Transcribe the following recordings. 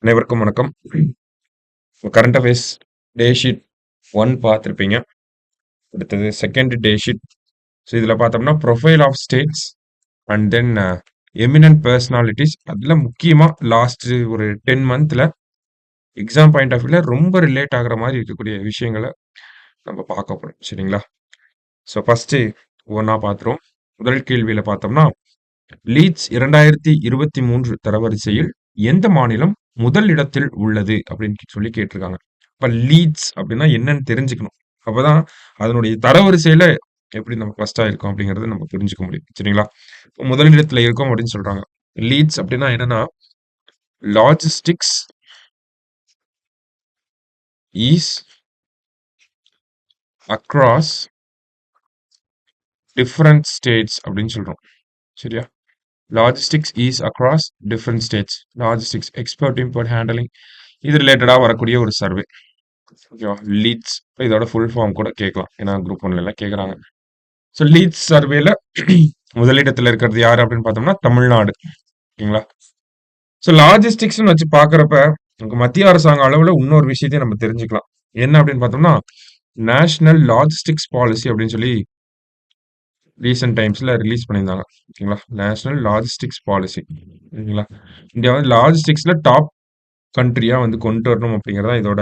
அனைவருக்கும் வணக்கம். Current affairs டே sheet 1 பார்த்துருப்பீங்க. அடுத்தது செகண்ட் டே ஷீட். ஸோ இதில் பார்த்தோம்னா profile of states and then eminent personalities. அதில் முக்கியமாக லாஸ்ட் ஒரு 10 மந்த்தில் எக்ஸாம் பாயிண்ட் ஆஃப் வியூவில் ரொம்ப ரிலேட் ஆகிற மாதிரி இருக்கக்கூடிய விஷயங்களை நம்ம பார்க்க போகிறோம். சரிங்களா? ஸோ ஃபஸ்ட்டு ஒன்றா பார்த்துருவோம். முதல் கேள்வியில் பார்த்தோம்னா லீட்ஸ் 2023 தரவரிசையில் எந்த மாநிலம் முதல் இடத்தில் உள்ளது அப்படின்னு சொல்லி கேட்டிருக்காங்க. இப்ப லீட்ஸ் அப்படின்னா என்னன்னு தெரிஞ்சுக்கணும். அப்பதான் அதனுடைய தரவரிசையில எப்படி நம்ம ஃபர்ஸ்டா இருக்கோம் அப்படிங்கறத நம்ம புரிஞ்சுக்க முடியும். சரிங்களா? முதல் இடத்துல இருக்கோம் அப்படின்னு சொல்றாங்க. லீட்ஸ் அப்படின்னா என்னன்னா logistics is across different states அப்படின்னு சொல்றோம். சரியா? Logistics is across different states. Logistics export import handling இது ரிலேட்டடா வரக்கூடிய ஒரு சர்வே. ஓகேவா? லீட்ஸ் இதோட ஃபுல் ஃபார்ம் கூட கேட்கலாம். ஏன்னா குரூப் 1ல எல்லாம் கேட்குறாங்க. ஸோ லீட்ஸ் சர்வேல முதலிடத்துல இருக்கிறது யாரு அப்படின்னு பார்த்தோம்னா தமிழ்நாடு. ஓகேங்களா? ஸோ லாஜிஸ்டிக்ஸ்னு வச்சு பார்க்குறப்ப நமக்கு மத்திய அரசாங்க அளவுல இன்னொரு விஷயத்தையும் நம்ம தெரிஞ்சுக்கலாம். என்ன அப்படின்னு பார்த்தோம்னா நேஷனல் லாஜிஸ்டிக்ஸ் பாலிசி அப்படின்னு சொல்லி ரீசெண்ட் டைம்ஸ்ல ரிலீஸ் பண்ணியிருந்தாங்க. ஓகேங்களா? National logistics policy. ஓகேங்களா? இந்தியா வந்து லாஜிஸ்டிக்ஸ்ல டாப் கண்ட்ரியா வந்து கொண்டு வரணும் அப்படிங்கிறதா இதோட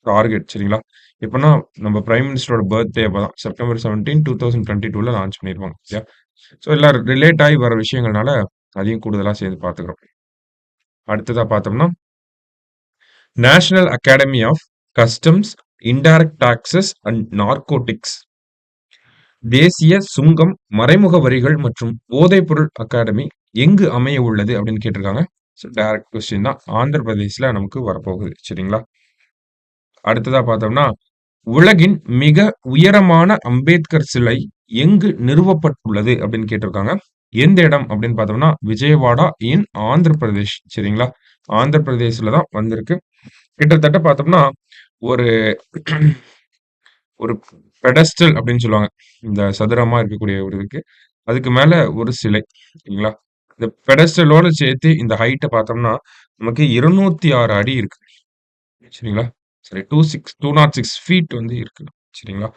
டார்கெட். சரிங்களா? எப்பன்னா நம்ம பிரைம் மினிஸ்டரோட பர்த்டே அப்பதான் செப்டம்பர் 17 2022ல லான்ச் பண்ணிருப்பாங்க. சரியா? ஸோ எல்லாம் ரிலேட் ஆகி வர விஷயங்கள்னால அதையும் கூடுதலா சேர்ந்து பார்த்துக்கிறோம். அடுத்ததா பார்த்தோம்னா national academy of customs indirect taxes and narcotics தேசிய சுங்கம் மறைமுக வரிகள் மற்றும் போதைப்பொருள் அகாடமி எங்கு அமைய உள்ளது அப்படின்னு கேட்டிருக்காங்க. ஸோ டைரக்ட் கொஸ்டின் தான். ஆந்திர பிரதேஷ்ல நமக்கு வரப்போகுது. சரிங்களா? அடுத்ததா பார்த்தோம்னா உலகின் மிக உயரமான அம்பேத்கர் சிலை எங்கு நிறுவப்பட்டுள்ளது அப்படின்னு கேட்டிருக்காங்க. எந்த இடம் அப்படின்னு பார்த்தோம்னா விஜயவாடா இன் ஆந்திர பிரதேஷ். சரிங்களா? ஆந்திர பிரதேஷ்ல தான் வந்திருக்கு. கிட்டத்தட்ட பார்த்தோம்னா ஒரு ஒரு பெடஸ்டல் அப்படின்னு சொல்லுவாங்க. இந்த சதுரமா இருக்கக்கூடிய ஒரு இதுக்கு அதுக்கு மேல ஒரு சிலை. சரிங்களா? இந்த பெடஸ்டலோட சேர்த்து இந்த ஹைட்ட பார்த்தோம்னா நமக்கு 206 அடி இருக்கு. சரிங்களா? சரி 206 ஃபீட் வந்து இருக்கு. சரிங்களா?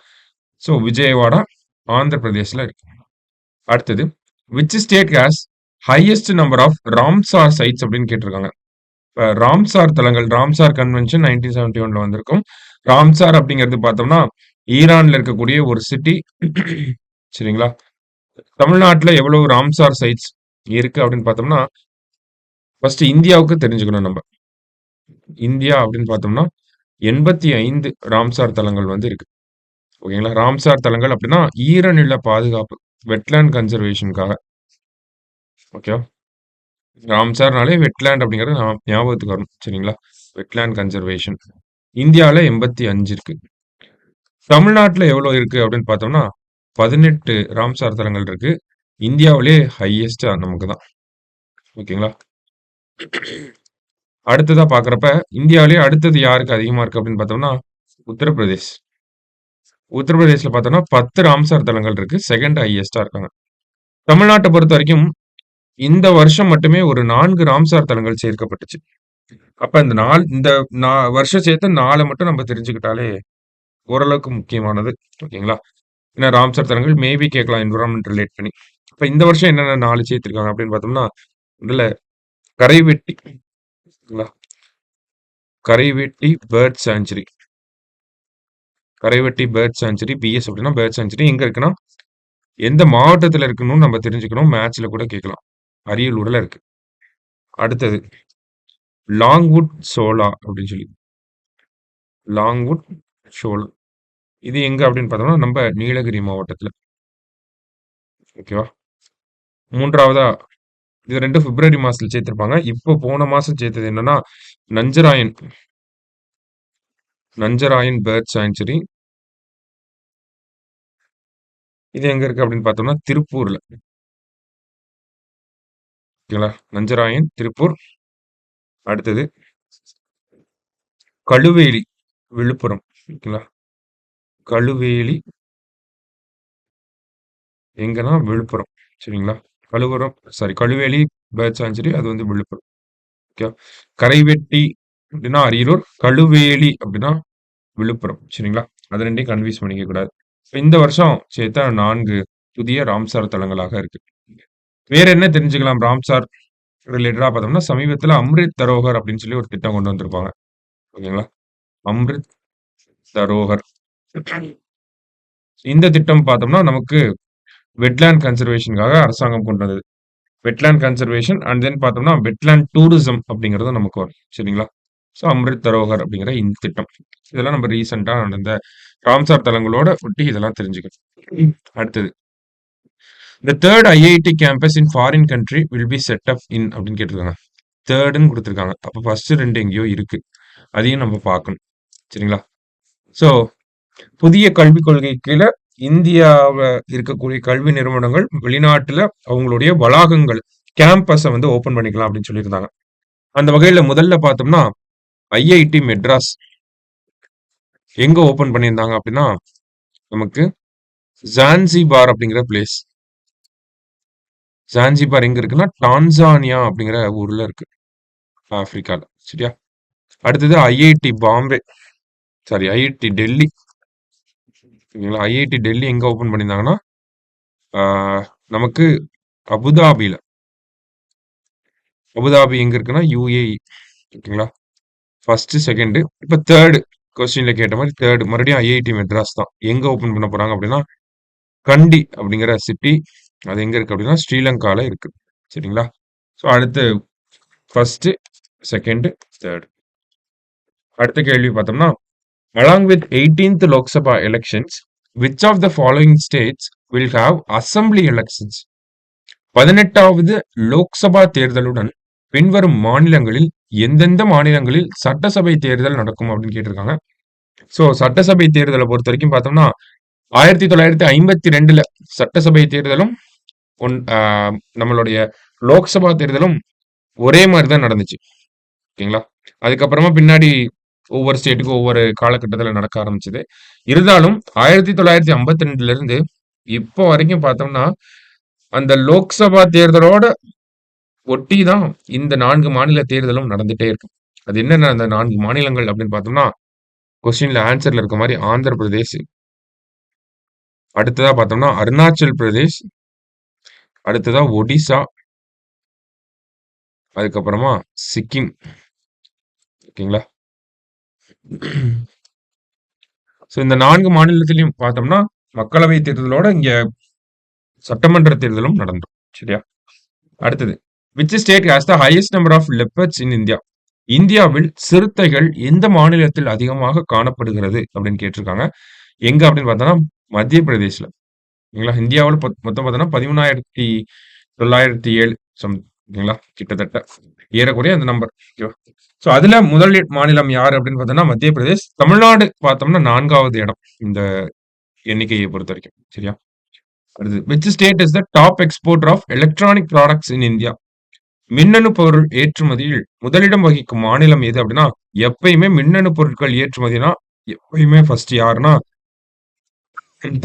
ஸோ விஜயவாடா ஆந்திர பிரதேஷ்ல இருக்கு. அடுத்தது which state has highest number of Ramsar sites அப்படின்னு கேட்டிருக்காங்க. இப்ப ராம்சார் தலங்கள் ராம்சார் கன்வென்ஷன் 1971ல வந்திருக்கும். ராம்சார் அப்படிங்கிறது பார்த்தோம்னா ஈரான்ல இருக்கக்கூடிய ஒரு சிட்டி. சரிங்களா? தமிழ்நாட்டுல எவ்வளவு ராம்சார் சைட்ஸ் இருக்கு அப்படின்னு பார்த்தோம்னா ஃபர்ஸ்ட் இந்தியாவுக்கு தெரிஞ்சுக்கணும் நம்ம. இந்தியா அப்படின்னு பார்த்தோம்னா 85 ராம்சார் தலங்கள் வந்து இருக்கு. ஓகேங்களா? ராம்சார் தலங்கள் அப்படின்னா ஈரநில பாதுகாப்பு வெட்லேண்ட் கன்சர்வேஷனுக்காக. ஓகேவா? ராம்சார்னாலே வெட்லேண்ட் அப்படிங்கிறது ஞாபகத்துக்கு வரும். சரிங்களா? Wetland conservation. இந்தியாவில் 85 இருக்கு. தமிழ்நாட்டில் எவ்வளோ இருக்கு அப்படின்னு பார்த்தோம்னா 18 ராம்சார் தலங்கள் இருக்கு. இந்தியாவிலே ஹையஸ்டா நமக்கு தான். ஓகேங்களா? அடுத்ததா பார்க்குறப்ப இந்தியாவிலேயே அடுத்தது யாருக்கு அதிகமா இருக்கு அப்படின்னு பார்த்தோம்னா உத்தரப்பிரதேஷ். உத்தரப்பிரதேஷ்ல பார்த்தோம்னா 10 ராம்சார் தலங்கள் இருக்கு. செகண்ட் ஹையஸ்டா இருக்காங்க. தமிழ்நாட்டை பொறுத்த வரைக்கும் இந்த வருஷம் மட்டுமே ஒரு 4 ராம்சார் தலங்கள் சேர்க்கப்பட்டுச்சு. அப்ப இந்த வருஷம் சேர்த்து 4 மட்டும் நம்ம தெரிஞ்சுக்கிட்டாலே ஓரளவுக்கு முக்கியமானது. ஓகேங்களா? ஏன்னா ராம்சார் தலங்கள் மேபி கேட்கலாம் என்விரான்மென்ட் ரிலேட் பண்ணி. அப்ப இந்த வருஷம் என்னென்ன 4 சேர்த்திருக்காங்க அப்படின்னு பார்த்தோம்னா, முதல்ல கரைவெட்டி. ஓகேங்களா? Karaivetti bird sanctuary. Karaivetti bird sanctuary BS அப்படின்னா பேர்ட் சாங்சுரி எங்க இருக்குன்னா, எந்த மாவட்டத்துல இருக்குன்னு நம்ம தெரிஞ்சுக்கணும். மேட்ச்ல கூட கேட்கலாம். அரியலூர்ல இருக்கு. அடுத்தது லாங்வுட் சோலா அப்படின்னு சொல்லி. லாங்வுட் ஷோல் இது எங்க அப்படின்னு பார்த்தோம்னா நம்ம நீலகிரி மாவட்டத்துல. ஓகேவா? மூன்றாவதா இது 2 பிப்ரவரி மாசத்துல சேர்த்திருப்பாங்க. இப்போ போன மாசம் சேர்த்தது என்னன்னா நஞ்சராயன். Nanjarayan bird sanctuary. இது எங்க இருக்கு அப்படின்னு பார்த்தோம்னா திருப்பூர்ல. ஓகேங்களா? நஞ்சராயன் திருப்பூர். அடுத்தது கழுவேலி விழுப்புரம். ஓகேங்களா? கழுவேலி எங்கன்னா விழுப்புரம். சரிங்களா? கழுவேலி பேர்ட் சாங்சுரி அது வந்து விழுப்புரம். ஓகே. கரைவெட்டி அப்படின்னா அரியலூர், கழுவேலி அப்படின்னா விழுப்புரம். சரிங்களா? அது 2யும் கன்ஃப்யூஸ் பண்ணிக்க கூடாது. இப்ப இந்த வருஷம் சேர்த்தா 4 புதிய ராம்சார் தலங்களாக இருக்கு. வேற என்ன தெரிஞ்சுக்கலாம் ராம்சார் ரிலேட்டடா பார்த்தோம்னா, சமீபத்தில அம்ரித் தரோகர் அப்படின்னு சொல்லி ஒரு திட்டம் கொண்டு வந்திருப்பாங்க. ஓகேங்களா? அம்ரித் தரோகர். இந்த திட்டம் பார்த்தோம்னா, நமக்கு வெட்லேண்ட் கன்சர்வேஷன்க்காக அரசாங்கம் கொண்டு வந்தது. வெட்லேண்ட் கன்சர்வேஷன் அண்ட் தென் பார்த்தோம்னா, வெட்லேண்ட் டூரிசம் அப்படிங்கிறது நமக்கு வரும். சரிங்களா? ஸோ அம்ரித் தரோகர் அப்படிங்கிற இந்த திட்டம். இதெல்லாம் நம்ம ரீசென்ட்டா நடந்த ராம்சார் தலங்களோட ஒட்டி இதெல்லாம் தெரிஞ்சுக்கணும். அடுத்தது. "The 3rd IIT campus in foreign country will be set up in" அப்படின்னு கேட்டிருக்காங்க. 3ர்டுன்னு குடுத்துருக்காங்க. அப்ப ஃபர்ஸ்ட் 2 எங்கேயோ இருக்கு. அதையும் நம்ம பார்க்கணும். சரிங்களா? ஸோ புதிய கல்விக் கொள்கை கீழ இந்தியாவ இருக்கக்கூடிய கல்வி நிறுவனங்கள் வெளிநாட்டுல அவங்களுடைய வளாகங்கள், கேம்பஸ வந்து ஓப்பன் பண்ணிக்கலாம் அப்படின்னு சொல்லியிருந்தாங்க. அந்த வகையில முதல்ல பார்த்தோம்னா, ஐஐடி மெட்ராஸ் எங்க ஓப்பன் பண்ணியிருந்தாங்க அப்படின்னா, நமக்கு ஜான்சிபார் அப்படிங்கிற பிளேஸ். ஜான்சிபார் எங்க இருக்குன்னா, டான்சானியா அப்படிங்கிற ஊர்ல இருக்கு. ஆப்பிரிக்கால. சரியா? அடுத்தது IIT Bombay. Sorry IIT Delhi. சரிங்களா? ஐஐடி டெல்லி எங்க ஓப்பன் பண்ணியிருந்தாங்கன்னா, ஆ நமக்கு அபுதாபில. அபுதாபி எங்க இருக்குன்னா, யுஏஇ. ஓகேங்களா? ஃபர்ஸ்ட், செகண்ட் இப்ப 3 கொஸ்டின்ல கேட்ட மாரி 3 மறுபடியும் ஐஐடி மெட்ராஸ் தான். எங்க ஓப்பன் பண்ண போறாங்க அப்படின்னா, கண்டி அப்படிங்கிற சிட்டி. அது எங்க இருக்கு அப்படின்னா, ஸ்ரீலங்கால இருக்கு. சரிங்களா? ஸோ அடுத்து ஃபர்ஸ்ட், செகண்ட், 3 அடுத்த கேள்வி பார்த்தோம்னா, "along with 18th Lok Sabha elections, which of the following states will have assembly elections?" 18வது லோக்சபா தேர்தலுடன் பின்வரும் மாநிலங்களில் எந்தெந்த மாநிலங்களில் சட்டசபை தேர்தல் நடக்கும் அப்படின்னு கேட்டிருக்காங்க. ஸோ சட்டசபை தேர்தலை பொறுத்த வரைக்கும் பார்த்தோம்னா 1952ல சட்டசபை தேர்தலும் நம்மளுடைய லோக்சபா தேர்தலும் ஒரே மாதிரி தான் நடந்துச்சு. ஓகேங்களா? அதுக்கப்புறமா பின்னாடி ஒவ்வொரு ஸ்டேட்டுக்கும் ஒவ்வொரு காலகட்டத்தில் நடக்க ஆரம்பிச்சது. இருந்தாலும் 1952ல இருந்து இப்போ வரைக்கும் பார்த்தோம்னா அந்த லோக்சபா தேர்தலோட ஒட்டி தான் இந்த 4 மாநில தேர்தலும் நடந்துட்டே இருக்கு. அது என்னென்ன அந்த 4 மாநிலங்கள் அப்படின்னு பார்த்தோம்னா, கொஸ்டின்ல ஆன்சர்ல இருக்க மாரி ஆந்திர பிரதேஷ், அடுத்ததா பார்த்தோம்னா அருணாச்சல் பிரதேஷ், அடுத்ததா ஒடிசா, அதுக்கப்புறமா சிக்கிம். ஓகேங்களா? ஸோ இந்த 4 மாநிலத்திலயும் பார்த்தோம்னா, மக்களவை தேர்தலோட இங்க சட்டமன்ற தேர்தலும் நடந்துரும். சரியா? அடுத்தது. Which state has the highest number of leopards in India? இந்தியாவில் சிறுத்தைகள் எந்த மாநிலத்தில் அதிகமாக காணப்படுகிறது அப்படின்னு கேட்டிருக்காங்க. எங்க அப்படின்னு பார்த்தோம்னா, மத்திய பிரதேஷ்ல. ஓகேங்களா? இந்தியாவுல மொத்தம் பார்த்தோம்னா 13,907 ஓகேங்களா? கிட்டத்தட்ட ஏறக்குறைய அந்த நம்பர். ஓகேவா? ஸோ அதுல முதல் மாநிலம் யாரு அப்படின்னு பார்த்தோம்னா மத்திய பிரதேஷ். தமிழ்நாடு பார்த்தோம்னா 4வது இடம் இந்த எண்ணிக்கையை பொறுத்தவரைக்கும். சரியா? அடுத்து. Which state is the top exporter of electronic products in India? மின்னணு பொருள் ஏற்றுமதியில் முதலிடம் வகிக்கும் மாநிலம் எது அப்படின்னா, எப்பயுமே மின்னணு பொருட்கள் ஏற்றுமதினா எப்பயுமே ஃபர்ஸ்ட் யாருன்னா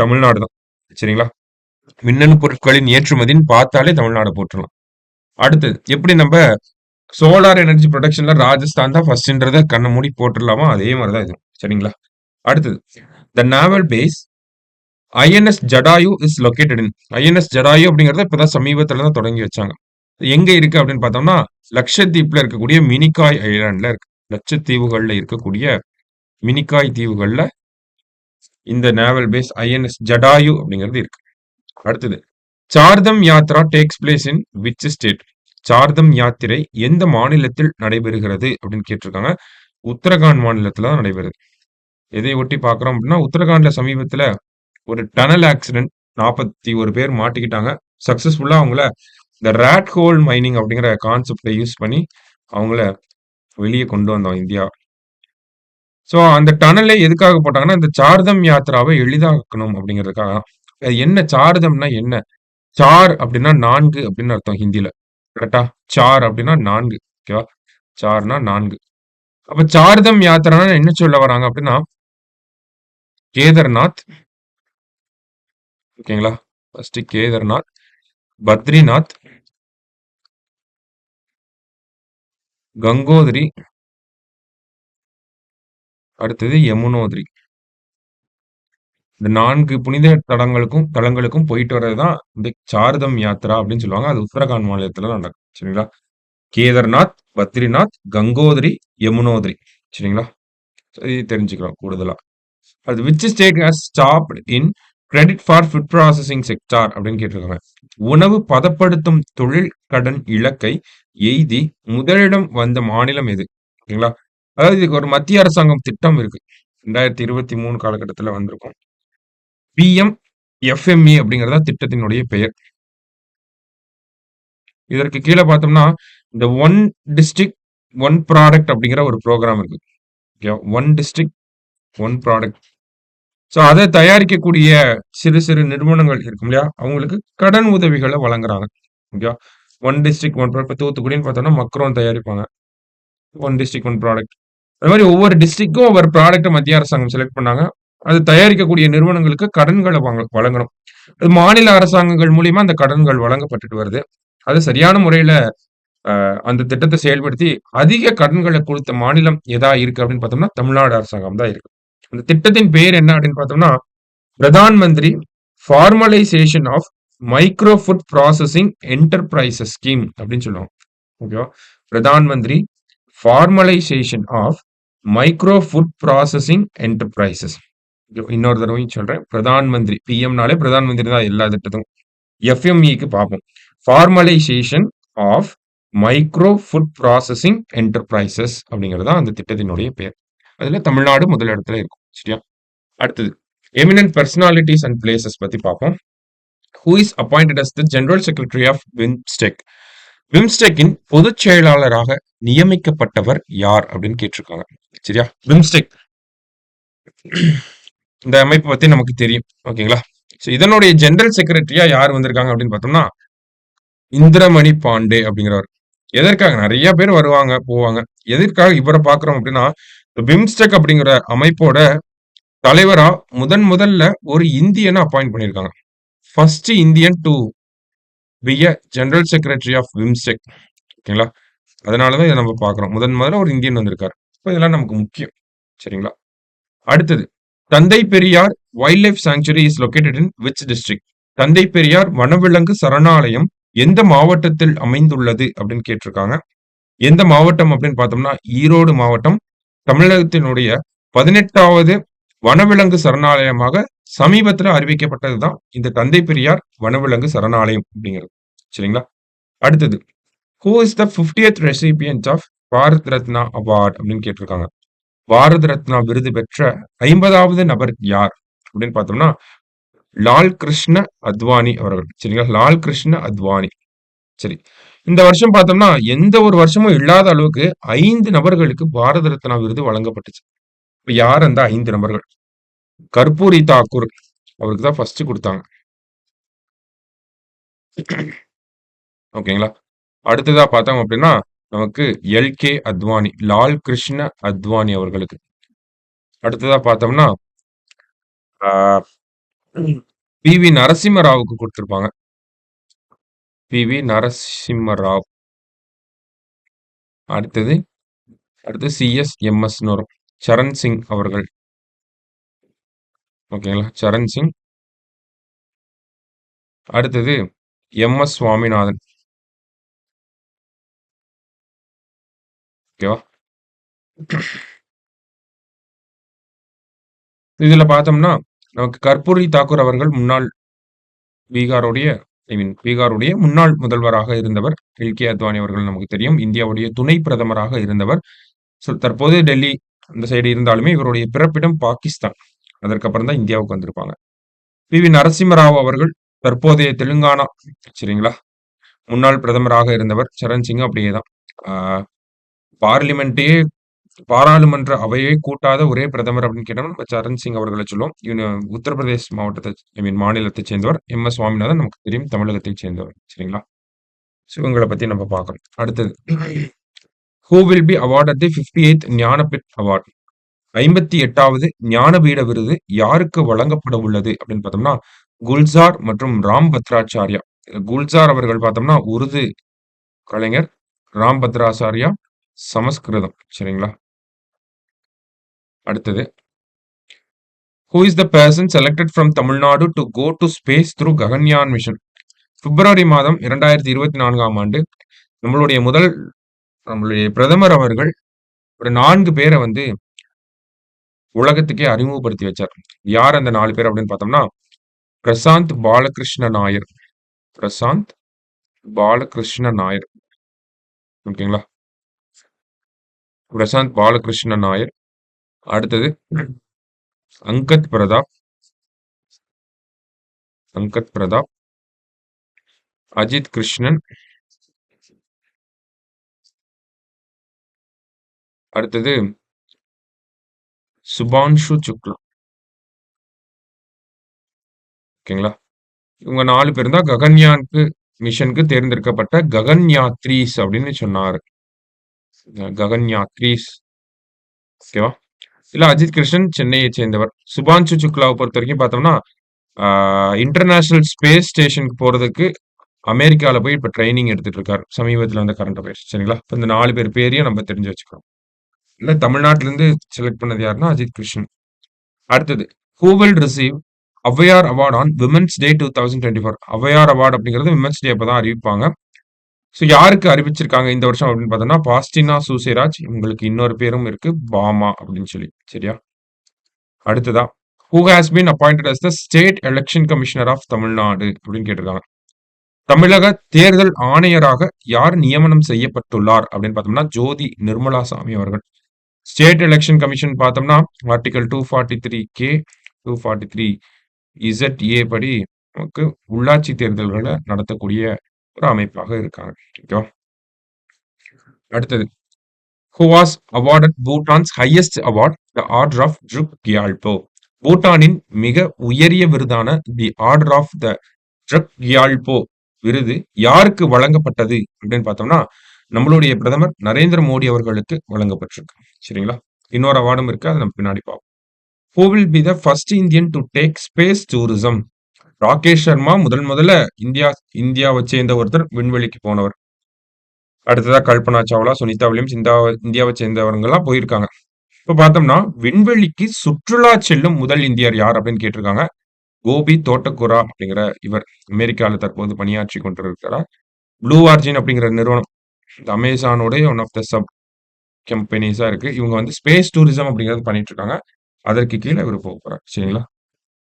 தமிழ்நாடு தான். சரிங்களா? மின்னணு பொருட்களின் ஏற்றுமதின்னு பார்த்தாலே தமிழ்நாட போட்டுறலாம். அடுத்தது. எப்படி நம்ப சோலார் எனர்ஜி புரொடக்ஷன்ல ராஜஸ்தான் தான் ஃபர்ஸ்ட்ன்றத கண்ண மூடி போட்டுறலாமோ, அதே மாரி தான் இதுவும். சரிங்களா? அடுத்தது. The naval base INS Jatayu is located in. INS Jatayu அப்படிங்கிறத இப்பதான் சமீபத்துல தான் தொடங்கி வச்சாங்க. எங்க இருக்கு அப்படின்னு பார்த்தோம்னா, லட்சத்தீவுல இருக்கக்கூடிய மினிகாய் ஐலாண்ட்ல இருக்கு. லட்சத்தீவுகள்ல இருக்கக்கூடிய மினிகாய் தீவுகள்ல இந்த நேவல் பேஸ் ஐஎன்எஸ் ஜடாயு அப்படிங்கிறது இருக்கு. அடுத்தது. Char Dham Yatra takes place in which state? Char Dham யாத்திரை எந்த மாநிலத்தில் நடைபெறுகிறது அப்படின்னு கேட்டிருக்காங்க. உத்தரகாண்ட் மாநிலத்துல தான் நடைபெறுது. எதை ஒட்டி பார்க்குறோம் அப்படின்னா, உத்தரகாண்ட்ல சமீபத்துல ஒரு டனல் ஆக்சிடென்ட் 41 பேர் மாட்டிக்கிட்டாங்க. சக்சஸ்ஃபுல்லா அவங்கள இந்த ராட் ஹோல் மைனிங் அப்படிங்கிற கான்செப்ட யூஸ் பண்ணி அவங்கள வெளிய கொண்டு வந்தோம் இந்தியா. ஸோ அந்த டனலே எதுக்காக போட்டாங்கன்னா, இந்த சார்தம் யாத்ராவ எளிதாக்கணும் அப்படிங்கிறதுக்காக தான். அது என்ன சார்தம்னா என்ன? சார் அப்படின்னா 4 அப்படின்னு அர்த்தம் ஹிந்தில. கரெக்ட்டா? சார் அப்படின்னா 4 ஓகேவா? சார்னா 4. அப்ப சார்தம் யாத்திரான்னா என்ன சொல்ல வராங்க அப்படின்னா, கேதர்நாத் ஓகேங்களா? ஃபர்ஸ்ட் கேதர்நாத், பத்ரிநாத், கங்கோத்ரி, அடுத்தது யமுனோத்ரி. இந்த 4 புனித தலங்களுக்கும் போயிட்டு வர்றது தான் இந்த சார்தம் யாத்ரா அப்படின்னு சொல்லுவாங்க. அது உத்தரகாண்ட் மாநிலத்தில தான் நடக்கும். சரிங்களா? கேதார்நாத், பத்ரிநாத், கங்கோத்ரி, யமுனோத்ரி. சரிங்களா? இது தெரிஞ்சுக்கலாம் கூடுதலா. அது which state has stopped in credit for food processing sector அப்படின்னு கேட்டிருக்காங்க. உணவு பதப்படுத்தும் தொழில் கடன் இலக்கை எய்தி முதலிடம் வந்த மாநிலம் எது? ஓகேங்களா? அதாவது இதுக்கு ஒரு மத்திய அரசாங்கம் திட்டம் இருக்கு. 2023 காலகட்டத்தில வந்திருக்கும். பிஎம்-எஃப்எம்இ அப்படிங்கிறது தான் திட்டத்தினுடைய பெயர். இதற்கு கீழ பார்த்தோம்னா, இந்த ஒன் டிஸ்ட்ரிக்ட், ஒன் ப்ராடக்ட் அப்படிங்கிற ஒரு புரோகிராம் இருக்கு. Okay. One district, one product. So அத தயாரிக்கக்கூடிய சிறு சிறு நிறுவனங்கள் இருக்கும் இல்லையா? அவங்களுக்கு கடன் உதவிகள வழங்குறாங்க. ஓகேவா? One district, one product. இப்ப தூத்துக்குடின்னு பார்த்தோம்னா, மக்ரோன் தயாரிப்பாங்க. One district, one product. அது மாரி ஒவ்வொரு டிஸ்ட்ரிக்ட்க்கும் ஒவ்வொரு ப்ராடக்ட்ட மத்திய அரசாங்கம் செலக்ட் பண்ணாங்க. அது தயாரிக்கக்கூடிய நிறுவனங்களுக்கு கடன்கள வழங்கணும். அது மாநில அரசாங்கங்கள் மூலியமா அந்த கடன்கள் வழங்கப்பட்டுட்டு வருது. அது சரியான முறையில அந்த திட்டத்த செயல்படுத்தி அதிக கடன்கள குடுத்த மாநிலம் எதா இருக்கு அப்படின்னு பார்த்தோம்னா, தமிழ்நாடு அரசாங்கம் தான் இருக்கு. அந்த திட்டத்தின் பெயர் என்ன அப்படின்னு பார்த்தோம்னா, Pradhan Mantri formalisation of micro food processing enterprises scheme அப்படின்னு சொல்லுவாங்க. ஓகேவா? Pradhan Mantri formalisation of micro food processing enterprises. இன்னொரு தடவையும் சொல்றேன். பிரதான் மந்திரி பிஎம்னாலே பிரதான் மந்திரி தான் எல்லா திட்டத்துக்கும். எஃப்எம்இக்கு பார்ப்போம். Formalisation of micro food processing enterprises அப்படிங்கிறது தான் அந்த திட்டத்தினுடைய பெயர். அதுல தமிழ்நாடு முதல் இடத்துல இருக்கும். சரியா? அடுத்தது எமினன்ட் பர்சனாலிட்டீஸ் அண்ட் பிளேசஸ் பத்தி பார்ப்போம். Who is appointed as the general secretary of BIMSTEC? பிம்ஸ்டெக்கின் பொதுச் செயலாளராக நியமிக்கப்பட்டவர் யார் அப்படின்னு கேட்டிருக்காங்க. சரியா? பிம்ஸ்டெக் இந்த அமைப்பு பத்தி நமக்கு தெரியும். ஓகேங்களா? சோ இதனுடைய ஜெனரல் செக்ரட்டரியா யார் வந்திருக்காங்க அப்படின்னு பார்த்தோம்னா, இந்திரமணி பாண்டே அப்படிங்கிறவர். எதற்காக? நெறைய பேர் வருவாங்க, போவாங்க. எதற்காக இவர பார்க்கிறோம் அப்படின்னா, பிம்ஸ்டெக் அப்படிங்கிற அமைப்போட தலைவரா முதல்ல ஒரு இந்தியன அப்பாயிண்ட் பண்ணியிருக்காங்க. First Indian to be a general secretary of BIMSTEC. ஓகேங்களா? அதனால தான் இத நம்ம பார்க்கிறோம். முதல்ல ஒரு இந்தியன் வந்திருக்காரு. இப்ப இதெல்லாம் நமக்கு முக்கியம். சரிங்களா? அடுத்தது தந்தை Periyar wild life sanctuary is located in which district? தந்தை பெரியார் வனவிலங்கு சரணாலயம் எந்த மாவட்டத்தில் அமைந்துள்ளது அப்படின்னு கேட்டிருக்காங்க. எந்த மாவட்டம் அப்படின்னு பார்த்தோம்னா, ஈரோடு மாவட்டம். தமிழகத்தினுடைய 18வது வனவிலங்கு சரணாலயமாக சமீபத்துல அறிவிக்கப்பட்டது தான் இந்த தந்தை பெரியார் வனவிலங்கு சரணாலயம் அப்படிங்கிறது. சரிங்களா? அடுத்தது who is the 50th recipient of Bharat Ratna award அப்படின்னு கேட்டிருக்காங்க. பாரத ரத்னா விருது பெற்ற 50வது நபர் யார் அப்படின்னு பார்த்தோம்னா, லால் கிருஷ்ண அத்வானி அவர்கள். சரிங்களா? லால் கிருஷ்ண அத்வானி. சரி. இந்த வருஷம் பார்த்தோம்னா, எந்த ஒரு வருஷமும் இல்லாத அளவுக்கு 5 நபர்களுக்கு பாரத ரத்னா விருது வழங்கப்பட்டுச்சு. இப்ப யார் அந்த 5 நபர்கள்? கர்ப்பூரி தாக்கூர் அவருக்கு தான் ஃபர்ஸ்ட் குடுத்தாங்க. ஓகேங்களா? அடுத்ததா பார்த்தோம் அப்படின்னா, நமக்கு எல்.கே. அத்வானி, லால் கிருஷ்ண அத்வானி அவர்களுக்கு. அடுத்ததா பார்த்தோம்னா, ஆ பி.வி. நரசிம்ம ராவுக்கு குடுத்திருப்பாங்க. பி.வி. நரசிம்ம ராவ். அடுத்து சி.எஸ்.எம்.எஸ்ன்னு வரும். சரண் சிங் அவர்கள். ஓகேங்களா? சரண் சிங். அடுத்தது எம்.எஸ். சுவாமிநாதன். ஓகேவா? இதுல பார்த்தோம்னா, நமக்கு கர்ப்பூரி தாக்கூர் அவர்கள் முன்னாள் பீகாருடைய பீகாருடைய முன்னாள் முதல்வராக இருந்தவர். எல்.கே. அத்வானி அவர்கள் நமக்கு தெரியும். இந்தியாவுடைய துணை பிரதமராக இருந்தவர். தற்போது டெல்லி அந்த சைடு இருந்தாலுமே இவருடைய பிறப்பிடம் பாகிஸ்தான். அதற்கப்புறம் தான் இந்தியாவுக்கு வந்திருப்பாங்க. பி.வி. நரசிம்ம ராவ் அவர்கள் தற்போதைய தெலுங்கானா சரிங்களா? முன்னாள் பிரதமராக இருந்தவர். சரண் சிங் அப்படியே தான். ஆ பார்லிமென்ட்டயே பாராளுமன்ற அவையே கூட்டாத ஒரே பிரதமர் அப்படின்னு கேட்டோம்னா, நம்ம சரண் சிங் அவர்கள சொல்லுவோம். உத்தரப்பிரதேஷ் மாவட்டத்த மாநிலத்தைச் சேர்ந்தவர். எம்.எஸ். சுவாமிநாதன் நமக்கு தெரியும். தமிழகத்தைச் சேர்ந்தவர். சரிங்களா? ஸோ இவங்கள பத்தி நம்ம பார்க்கணும். அடுத்தது who will be awarded the 58th Jnanpith award? 58வது ஞானபீட விருது யாருக்கு வழங்கப்பட உள்ளது அப்படின்னு பார்த்தோம்னா, குல்சார் மற்றும் ராம் பத்ராச்சார்யா. குல்சார் அவர்கள் பார்த்தோம்னா உருது கலைஞர். ராம் பத்ராச்சார்யா சமஸ்கிருதம். சரிங்களா? அடுத்தது, who is the person selected from Tamil Nadu to go to space through Gaganyaan mission? பிப்ரவரி மாதம் 2024ஆம் ஆண்டு நம்மளுடைய பிரதமர் அவர்கள் ஒரு 4 பேர வந்து உலகத்துக்கே அறிமுகப்படுத்தி வச்சார். யார் அந்த 4 பேர் அப்படின்னு பார்த்தோம்னா, பிரசாந்த் பாலகிருஷ்ண நாயர். பிரசாந்த் பாலகிருஷ்ண நாயர். ஓகேங்களா? பிரசாந்த் பாலகிருஷ்ண நாயர். அடுத்தது அங்கத் பிரதாப். அங்கத் பிரதாப். அஜித் கிருஷ்ணன். அடுத்தது சுபான்ஷு சுக்லா. ஓகேங்களா? இவங்க 4 பேரும் தான் ககன்யான்க்கு மிஷனுக்கு தேர்ந்தெடுக்கப்பட்ட ககன்யாத்ரீஸ் அப்படின்னு சொன்னாரு. ககன்யாத்ரீஸ். ஓகேவா? இல்ல அஜித் கிருஷ்ணன் சென்னையைச் சேர்ந்தவர். சுபான்ஷு சுக்லாவை பொறுத்தவரைக்கும் பார்த்தோம்னா, இன்டர்நேஷனல் ஸ்பேஸ் ஸ்டேஷனுக்கு போறதுக்கு அமெரிக்கால போய் இப்ப ட்ரெய்னிங் எடுத்துட்டு இருக்காரு. சமீபத்துல வந்த கரண்ட் அஃபேர்ஸ். சரிங்களா? இப்ப இந்த 4 பேர் பேரையும் நம்ம தெரிஞ்சு வச்சுக்கணும். இல்ல தமிழ்நாட்டுல இருந்து செலக்ட் பண்ணது யாருன்னா அஜித் கிருஷ்ணன். அடுத்தது, who will receive Avvaiyar award on women's day 2024? Avvaiyar award அப்படிங்கிறது விமென்ஸ் டே அப்பதான் அறிவிப்பாங்க. ஸோ யாருக்கு அறிவிச்சிருக்காங்க இந்த வருஷம் அப்படின்னு பார்த்தோம்னா, பாஸ்டினா சூசேராஜ். இவங்களுக்கு இன்னொரு பேரும் இருக்கு, பாமா அப்படின்னு சொல்லி. சரியா? அடுத்ததா, who has been appointed as the state election commissioner of Tamil Nadu அப்படின்னு கேட்டிருக்காங்க. தமிழக தேர்தல் ஆணையராக யார் நியமனம் செய்யப்பட்டுள்ளார் அப்படின்னு பார்த்தோம்னா, ஜோதி நிர்மலா சாமி அவர்கள். ஸ்டேட் எலெக்ஷன் கமிஷன் பார்த்தோம்னா, ஆர்டிகல் 243 கே 243 ZA படி நமக்கு உள்ளாட்சி தேர்தல்களை நடத்தக்கூடிய ஒரு அமைப்பாக இருக்காங்க. ஓகேவா? அடுத்தது, who was awarded Bhutan's highest award the order of Druk Gyalpo? பூட்டானின் மிக உயரிய விருதான the order of the Druk Gyalpo விருது யாருக்கு வழங்கப்பட்டது அப்படின்னு பார்த்தோம்னா, நம்மளுடைய பிரதமர் நரேந்திர மோடி அவர்களுக்கு வழங்கப்பட்டிருக்கு. சரிங்களா? இன்னொரு அவார்டும் இருக்கு, அதை நம்ம பின்னாடி பார்ப்போம். Who will be the first Indian to take space tourism? Rakesh Sharma முதல்ல இந்தியாவை சேர்ந்த ஒருத்தர் விண்வெளிக்கு போனவர். அடுத்ததா கல்பனா சாவ்லா, சுனிதா வில்லியம்ஸ் இந்தியாவை சேர்ந்தவங்க எல்லாம் போயிருக்காங்க. இப்ப பார்த்தோம்னா, விண்வெளிக்கு சுற்றுலா செல்லும் முதல் இந்தியர் யார் அப்படின்னு கேட்டிருக்காங்க. கோபி தோட்டக்குரா அப்படிங்கிற இவர் அமெரிக்கால தற்போது பணியாற்றி கொண்டிருக்கிறார். ப்ளூ ஆர்ஜின் அப்படிங்கிற நிறுவனம் இந்த அமேசானோட ஒன் ஆஃப் த சப் கம்பெனிஸா இருக்கு. இவங்க வந்து ஸ்பேஸ் டூரிசம் அப்படிங்கிறது பண்ணிட்டு இருக்காங்க. அதற்கு கீழே இவர் போக போறார். சரிங்களா?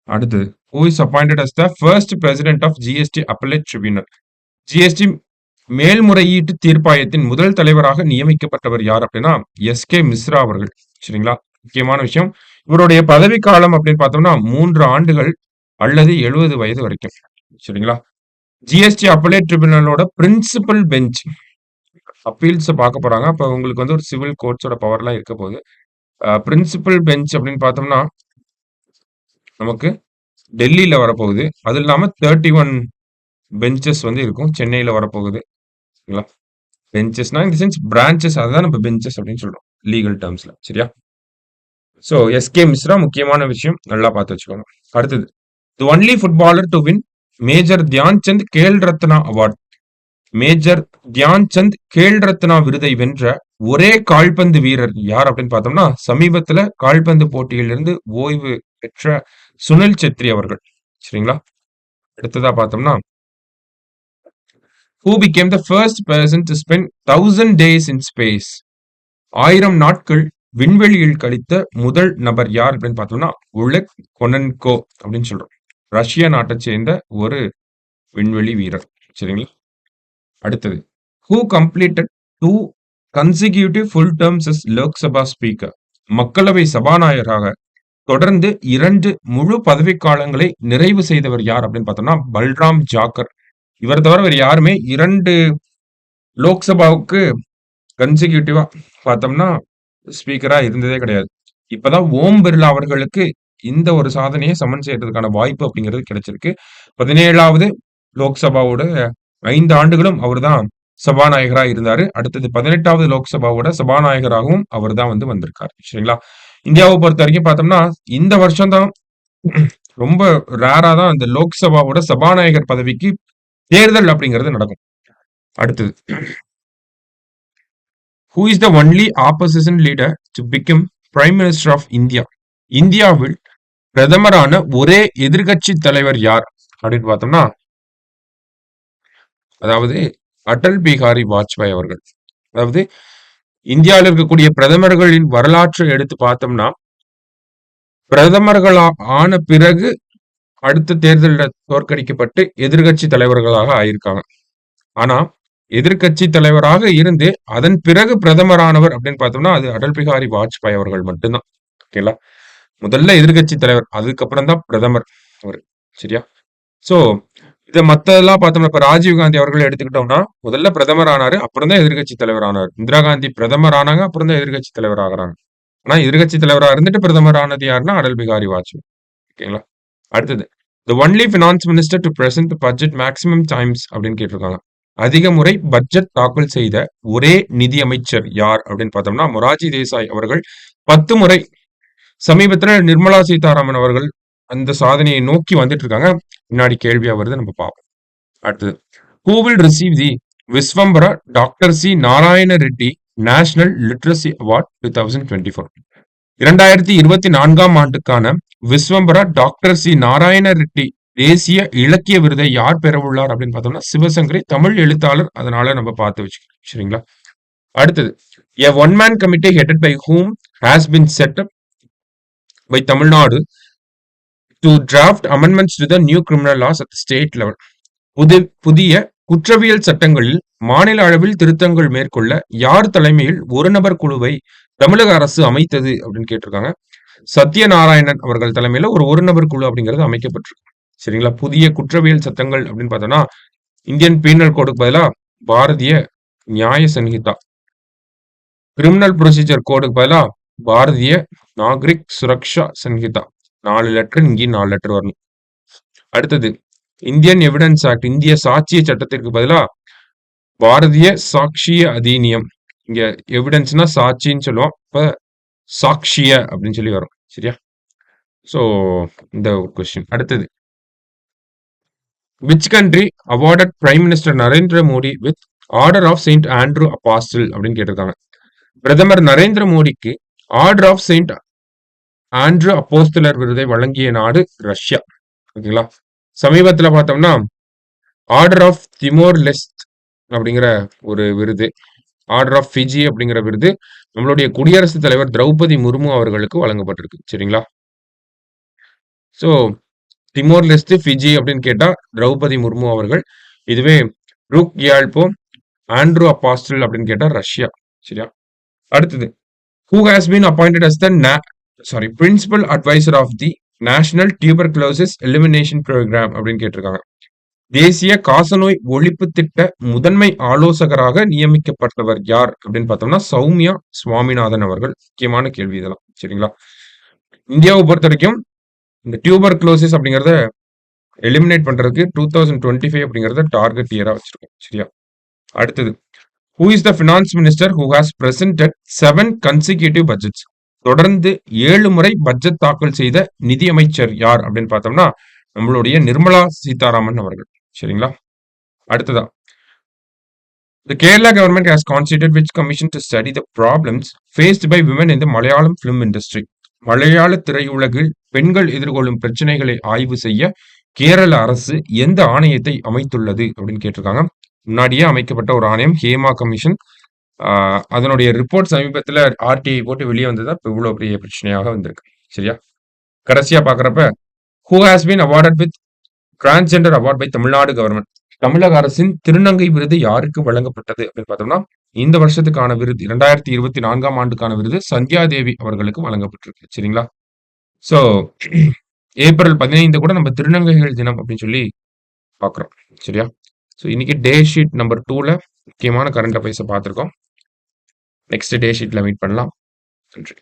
அடுத்தது, who is appointed as the first president of GST appellate tribunal? GST மேல்முறையீட்டு தீர்ப்பாயத்தின் முதல் தலைவராக நியமிக்கப்பட்டவர் யார் அப்படின்னா, எஸ்.கே. மிஸ்ரா அவர்கள். சரிங்களா? முக்கியமான விஷயம், இவருடைய பதவி காலம் அப்படின்னு பார்த்தோம்னா 3 ஆண்டுகள் அல்லது 70 வயது வரைக்கும். சரிங்களா? ஜிஎஸ்டி அப்பலேட் ட்ரிபியூனலோட பிரின்சிபல் பெஞ்ச் அப்பீல்ஸ் பார்க்க போறாங்க. அப்ப உங்களுக்கு வந்து ஒரு சிவில் கோர்ட்ஸோட பவர்லாம் இருக்க போகுது. பிரின்சிபல் பெஞ்ச் அப்படின்னு பார்த்தோம்னா, நமக்கு டெல்லியில வரப்போகுது. அது இல்லாம 31 பெஞ்சஸ் வந்து இருக்கும். சென்னையில வரப்போகுது. சரிங்களா? பெஞ்சஸ்னா இன் தி சென்ஸ் பிரான்ச்சஸ், அதுதான் நம்ம பெஞ்சஸ் அப்படின்னு சொல்றோம் லீகல் டேர்ம்ஸ்ல. சரியா? So SK. மிஸ்ரா முக்கியமான விஷயம், நல்லா பார்த்து வச்சுக்கோங்க. அடுத்தது, the only footballer to win Major Dhyan Chand Khel Ratna award. Major Dhyan Chand Khel Ratna விருதை வென்ற ஒரே கால்பந்து வீரர் யார் அப்படின்னு பார்த்தோம்னா, சமீபத்துல கால்பந்து போட்டியிலிருந்து ஓய்வு பெற்ற சுனில் செத்ரி அவர்கள். சரிங்களா? அடுத்ததா பார்த்தோம்னா, who became the first person to spend 1000 days in space? 1000 நாட்கள் விண்வெளியில் கழித்த முதல் நபர் யார் அப்படின்னு பார்த்தோம்னா, ஒலெக் கொனன்கோ அப்படின்னு சொல்றோம். ரஷ்ய நாட்டை சேர்ந்த ஒரு விண்வெளி வீரர். சரிங்களா? அடுத்தது, who completed 2 consecutive full terms as Lok Sabha speaker? மக்களவை சபாநாயகராக தொடர்ந்து 2 முழு பதவிக்காலங்களை நிறைவு செய்தவர் யார் அப்படின்னு பார்த்தோம்னா, பல்ராம் ஜாக்கர். இவர் தவிர வேறு யாருமே 2 லோக்சபாவுக்கு கன்சிக்யூட்டிவா பார்த்தோம்னா ஸ்பீக்கரா இருந்ததே கிடையாது. இப்பதான் ஓம் பிர்லா அவர்களுக்கு இந்த ஒரு சாதனையை சமன் செய்யறதுக்கான வாய்ப்பு அப்படிங்கிறது கிடைச்சிருக்கு. 17வது லோக்சபாவோட 5 ஆண்டுகளும் அவர்தான் சபாநாயகரா இருந்தாரு. அடுத்தது 18வது லோக்சபாவோட சபாநாயகராகவும் அவர்தான் வந்து வந்திருக்காரு. சரிங்களா? இந்தியாவை பொறுத்த வரைக்கும் பார்த்தோம்னா, இந்த வருஷம் தான் ரொம்ப ரேரா தான் இந்த லோக்சபாவோட சபாநாயகர் பதவிக்கு தேர்தல் அப்படிங்கிறது நடக்கும். அடுத்தது, who is the only opposition leader to become prime minister of India? இந்தியாவில் பிரதமரான ஒரே எதிர்க்கட்சி தலைவர் யார் அப்படின்னு பார்த்தோம்னா, அதாவது அடல் பிகாரி வாஜ்பாய் அவர்கள். அதாவது இந்தியாவில் இருக்கக்கூடிய பிரதமர்களின் வரலாற்றை எடுத்து பார்த்தோம்னா, பிரதமர்களா ஆன பிறகு அடுத்த தேர்தலில் தோற்கடிக்கப்பட்டு எதிர்க்கட்சி தலைவர்களாக ஆயிருக்காங்க. ஆனா எதிர்க்கட்சி தலைவராக இருந்து அதன் பிறகு பிரதமரானவர் அப்படின்னு பார்த்தோம்னா அது அடல் பிகாரி வாஜ்பாய் அவர்கள் மட்டும்தான். ஓகேங்களா? முதல்ல எதிர்க்கட்சி தலைவர், அதுக்கப்புறம் தான் பிரதமர் அவர். சரியா? சோ இதை மத்ததெல்லாம் பார்த்தோம்னா இப்ப ராஜீவ் காந்தி அவர்கள் எடுத்துக்கிட்டோம்னா முதல்ல பிரதமர் ஆனாரு, அப்புறம் தான் எதிர்க்கட்சி தலைவர் ஆனார். இந்திரா காந்தி பிரதமர் ஆனாங்க, அப்புறம் தான் எதிர்க்கட்சி தலைவர் ஆகுறாங்க. ஆனா எதிர்க்கட்சி தலைவரா இருந்துட்டு பிரதமர் ஆனது யாருன்னா அடல் பிகாரி வாஜ்பாய். ஓகேங்களா? அடுத்தது, the only finance minister to present the budget maximum times அப்படின்னு கேட்டிருக்காங்க. அதிக முறை பட்ஜெட் தாக்கல் செய்த ஒரே நிதி அமைச்சர் யார் அப்படின்னு பார்த்தோம்னா மொராஜி தேசாய் அவர்கள் 10 முறை. சமீபத்துல நிர்மலா சீதாராமன் அவர்கள் அந்த சாதனையை நோக்கி வந்துட்டு இருக்காங்க. முன்னாடி கேள்வியா வருது, நம்ம பார்ப்போம். அடுத்தது, who will receive the Vishwambhara doctor C Narayana Reddy national literacy award 2024? 2024ஆம் ஆண்டுக்கான விஸ்வம்பர டாக்டர் சி நாராயண ரெட்டி தேசிய இலக்கிய விருதை யார் பெறவுள்ளார் அப்படின்னு பார்த்தோம்னா சிவசங்கரி, தமிழ் எழுத்தாளர். அதனால நம்ம பார்த்து வச்சுக்கணும். சரிங்களா? அடுத்தது, a one man committee headed by whom has been set up by Tamil Nadu to draft amendments to the new criminal laws at the state level. புதிய குற்றவியல் சட்டங்களில் மாநில அளவில் திருத்தங்கள் மேற்கொள்ள யார் தலைமையில் ஒரு நபர் குழுவை தமிழக அரசு அமைத்தது அப்படின்னு கேட்டிருக்காங்க. சத்யநாராயணன் அவர்கள் தலைமையில ஒரு நபர் குழு அப்படிங்கிறது அமைக்கப்பட்டிருக்கு. சரிங்களா? புதிய குற்றவியல் சட்டங்கள் அப்படின்னு பார்த்தோம்னா இந்தியன் பீனல் கோடுக்கு பதிலா பாரதிய நியாய சன்ஹிதா, கிரிமினல் ப்ரொசீஜர் கோடுக்கு பதிலா பாரதிய நாகரிக் சுரக்ஷா சன்ஹிதா. 4 லெட்டர், இங்கேயும் 4 லெட்டர் வரணும். அடுத்தது, இந்தியன் எவிடன்ஸ் ஆக்ட், இந்திய சாட்சிய சட்டத்திற்கு பதிலா பாரதிய சாட்சிய அதிநியம். இங்க எவிடன்ஸ்னா சாட்சின்னு சொல்லுவோம், இப்ப சாக்ஷிய அப்படின்னு சொல்லி வரும். சரியா? சோ இந்த ஒரு கொஸ்டின். அடுத்தது, which country awarded Prime Minister Narendra Modi with Order of Saint Andrew Apostle அப்படின்னு கேட்டிருக்காங்க. பிரதமர் நரேந்திர மோடிக்கு ஆர்டர் ஆஃப் செயின்ட் ஆண்ட்ரூ அப்போஸ்தலர் விருதை வழங்கிய நாடு ரஷ்யா. ஓகேங்களா? சமீபத்துல பார்த்தோம்னா ஆர்டர் ஆஃப் திமோர் லெஸ்ட் அப்படிங்கிற ஒரு விருது, ஆர்டர் ஆஃப் ஃபிஜி அப்படிங்கிற விருது நம்மளுடைய குடியரசுத் தலைவர் திரௌபதி முர்மு அவர்களுக்கு வழங்கப்பட்டிருக்கு. சரிங்களா? சோ திமோர் லெஸ்ட், ஃபிஜி அப்படின்னு கேட்டா திரௌபதி முர்மு அவர்கள். இதுவே ருக் யாழ்போ, ஆண்ட்ரூ அப்பாஸ்டல் அப்படின்னு கேட்டா ரஷ்யா. சரியா? அடுத்தது, who has been appointed as the principal advisor of the National Tuberculosis Elimination Program அப்படின்னு கேட்டிருக்காங்க. தேசிய காசநோய் ஒழிப்பு திட்ட முதன்மை ஆலோசகராக நியமிக்கப்பட்டவர் யார் அப்படின்னு பார்த்தோம்னா சௌமியா சுவாமிநாதன் அவர்கள். முக்கியமான கேள்வி இதெல்லாம். சரிங்களா? இந்தியாவை பொறுத்த வரைக்கும் இந்த டியூபர்குலோசிஸ் அப்படிங்கறத எலிமினேட் பண்றதுக்கு 2025 அப்படிங்கறத டார்கெட் இயரா வச்சிருக்கோம். சரியா? அடுத்தது, who is the finance minister who has presented 7 consecutive budgets? தொடர்ந்து 7 முறை பட்ஜெட் தாக்கல் செய்த நிதியமைச்சர் யார் அப்படின்னு பார்த்தோம்னா நம்மளுடைய நிர்மலா சீதாராமன் அவர்கள். சரிங்களா? அடுத்ததா, the Kerala government has constituted which commission to study the problems faced by women in the Malayalam film industry? மலையாள திரையுலகில் பெண்கள் எதிர்கொள்ளும் பிரச்சனைகளை ஆய்வு செய்ய கேரள அரசு எந்த ஆணையத்தை அமைத்துள்ளது அப்படின்னு கேட்டிருக்காங்க. முன்னாடியே அமைக்கப்பட்ட ஒரு ஆணையம், ஹேமா கமிஷன். அதனுடைய ரிப்போர்ட் சமீபத்துல ஆர்டிஐ போட்டு வெளியே வந்ததா இப்ப இவ்வளவு பெரிய பிரச்சனையாக வந்திருக்கு. சரியா? கடைசியா பாக்குறப்ப, who has been awarded with transgender award by Tamil Nadu government? தமிழக அரசின் திருநங்கை விருது யாருக்கு வழங்கப்பட்டது அப்படின்னு பார்த்தோம்னா இந்த வருஷத்துக்கான விருது, 2024ஆம் ஆண்டுக்கான விருது சந்தியா தேவி அவர்களுக்கு வழங்கப்பட்டிருக்கு. சரிங்களா? சோ ஏப்ரல் 15 கூட நம்ம திருநங்கைகள் தினம் அப்படின்னு சொல்லி பாக்குறோம். சரியா? சோ இன்னைக்கு டே ஷீட் நம்பர் 2ல முக்கியமான கரண்ட் அஃபேர்ஸை பார்த்திருக்கோம். நெக்ஸ்ட் டே ஷீட்ல மீட் பண்ணலாம். நன்றி.